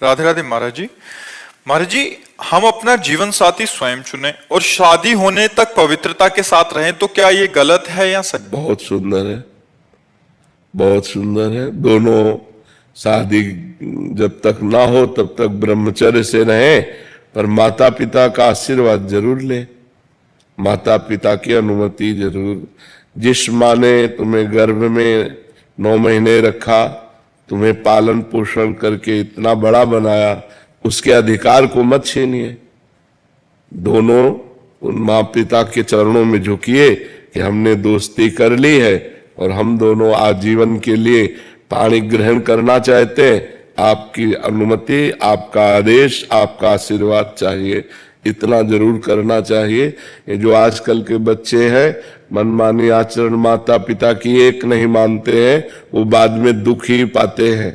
राधे राधे महाराज जी। महाराज जी, हम अपना जीवन साथी स्वयं चुने और शादी होने तक पवित्रता के साथ रहें तो क्या ये गलत है या सही? बहुत सुंदर है, बहुत सुंदर है। दोनों शादी जब तक ना हो तब तक ब्रह्मचर्य से रहें, पर माता पिता का आशीर्वाद जरूर ले, माता पिता की अनुमति जरूर। जिस माँ ने तुम्हें गर्भ में 9 महीने रखा, तुम्हें पालन पोषण करके इतना बड़ा बनाया, उसके अधिकार को मत छीनिए। दोनों उन माँ पिता के चरणों में झुकिए कि हमने दोस्ती कर ली है और हम दोनों आजीवन के लिए पाणी ग्रहण करना चाहते हैं। आपकी अनुमति, आपका आदेश, आपका आशीर्वाद चाहिए, इतना जरूर करना चाहिए। ये जो आजकल के बच्चे हैं, मनमानी आचरण माता पिता की एक नहीं मानते हैं, वो बाद में दुख ही पाते हैं,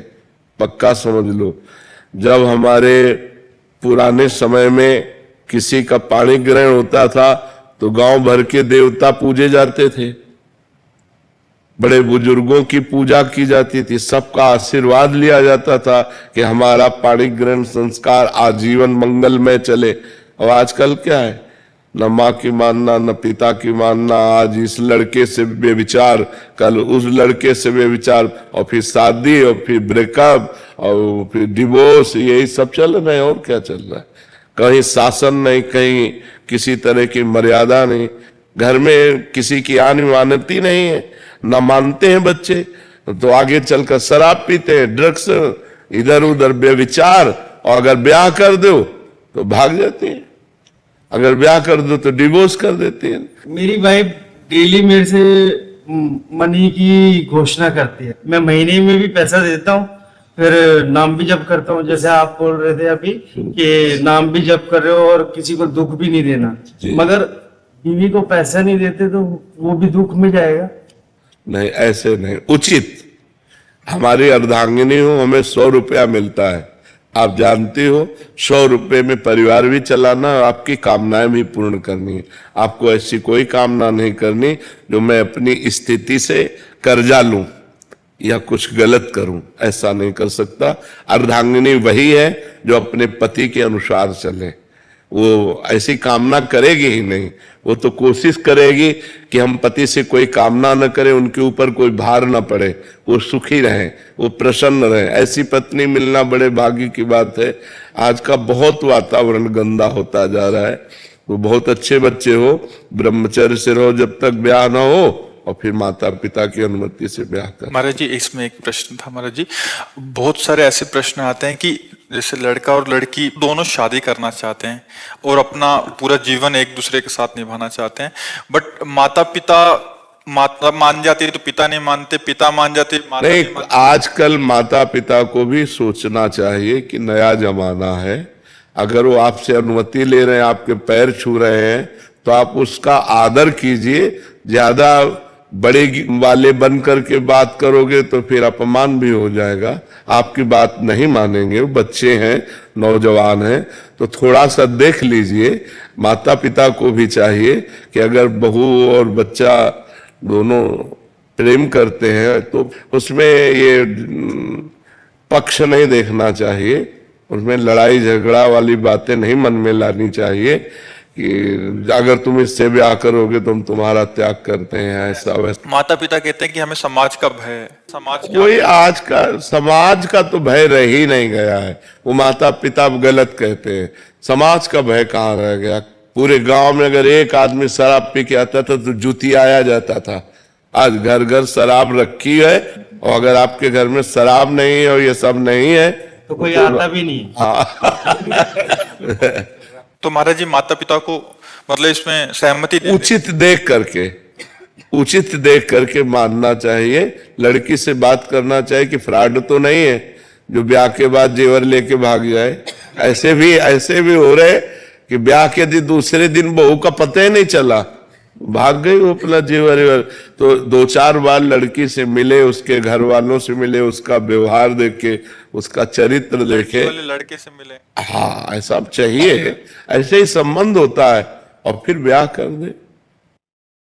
पक्का समझ लो। जब हमारे पुराने समय में किसी का पाणी ग्रहण होता था तो गांव भर के देवता पूजे जाते थे, बड़े बुजुर्गों की पूजा की जाती थी, सबका आशीर्वाद लिया जाता था कि हमारा पाणी ग्रहण संस्कार आजीवन मंगलमय चले। और आजकल क्या है, न माँ की मानना न पिता की मानना, आज इस लड़के से बेविचार, कल उस लड़के से बेविचार, और फिर शादी और फिर ब्रेकअप और फिर डिवोर्स, यही सब चल रहा है। और क्या चल रहा है? कहीं शासन नहीं, कहीं किसी तरह की मर्यादा नहीं, घर में किसी की मानती नहीं है, न मानते हैं बच्चे तो आगे चलकर शराब पीते हैं, ड्रग्स, इधर उधर बेविचार, और अगर ब्याह कर दो तो भाग जाते हैं, अगर ब्याह कर दो तो डिवोर्स कर देते हैं। मेरी वाइफ डेली मेरे से मनी की घोषणा करती है, मैं महीने में भी पैसा देता हूँ, फिर नाम भी जप करता हूँ, जैसे आप बोल रहे थे अभी कि नाम भी जप कर रहे हो और किसी को दुख भी नहीं देना, मगर बीवी को पैसा नहीं देते तो वो भी दुख में जाएगा। नहीं, ऐसे नहीं, उचित। हमारी अर्धांगिनी हो, हमें 100 रुपया मिलता है, आप जानते हो, 100 रुपये में परिवार भी चलाना और आपकी कामनाएं भी पूर्ण करनी है। आपको ऐसी कोई कामना नहीं करनी जो मैं अपनी स्थिति से कर्जा लूं या कुछ गलत करूं, ऐसा नहीं कर सकता। अर्धांगिनी वही है जो अपने पति के अनुसार चले, वो ऐसी कामना करेगी ही नहीं, वो तो कोशिश करेगी कि हम पति से कोई कामना न करें, उनके ऊपर कोई भार न पड़े, वो सुखी रहें, वो प्रसन्न रहें। ऐसी पत्नी मिलना बड़े भाग्य की बात है। आज का बहुत वातावरण गंदा होता जा रहा है, तो बहुत अच्छे बच्चे हो, ब्रह्मचर्य से रहो जब तक ब्याह ना हो, और फिर माता पिता की अनुमति से ब्याह कर। महाराज जी, इसमें एक प्रश्न था महाराज जी, बहुत सारे ऐसे प्रश्न आते हैं कि जैसे लड़का और लड़की दोनों शादी करना चाहते हैं और अपना पूरा जीवन एक दूसरे के साथ निभाना चाहते हैं, बट माता पिता मान जाते हैं तो पिता नहीं मानते, पिता मान जाते माता नहीं मानते। आजकल माता पिता को भी सोचना चाहिए कि नया जमाना है, अगर वो आपसे अनुमति ले रहे हैं, आपके पैर छू रहे हैं, तो आप उसका आदर कीजिए। ज्यादा बड़े वाले बन करके बात करोगे तो फिर अपमान भी हो जाएगा, आपकी बात नहीं मानेंगे। वो बच्चे हैं, नौजवान हैं, तो थोड़ा सा देख लीजिए। माता पिता को भी चाहिए कि अगर बहू और बच्चा दोनों प्रेम करते हैं तो उसमें ये पक्ष नहीं देखना चाहिए, उसमें लड़ाई झगड़ा वाली बातें नहीं मन में लानी चाहिए कि अगर तुम इससे ब्याह करोगे तो हम तुम्हारा त्याग करते हैं, ऐसा वैसा। माता पिता कहते हैं कि हमें समाज का भय है, समाज कोई आज का समाज का तो भय रह ही नहीं गया है, वो माता पिता गलत कहते हैं, समाज का भय कहाँ रह गया। पूरे गांव में अगर एक आदमी शराब पी के आता था तो जूती आया जाता था, आज घर घर शराब रखी है, और अगर आपके घर में शराब नहीं है और ये सब नहीं है तो कोई आता भी नहीं। तो महाराज जी, माता पिता को मतलब इसमें सहमति उचित देख करके मानना चाहिए। लड़की से बात करना चाहिए कि फ्रॉड तो नहीं है जो ब्याह के बाद जेवर लेके भाग जाए। ऐसे भी हो रहे कि ब्याह के दिन दूसरे दिन बहू का पता ही नहीं चला, भाग गई वो अपना जेवर। तो 2-4 बार लड़की से मिले, उसके घर वालों से मिले, उसका व्यवहार देखे, उसका चरित्र देखे, लड़के से मिले। हाँ, ऐसा चाहिए, ऐसे ही संबंध होता है, और फिर ब्याह कर दे।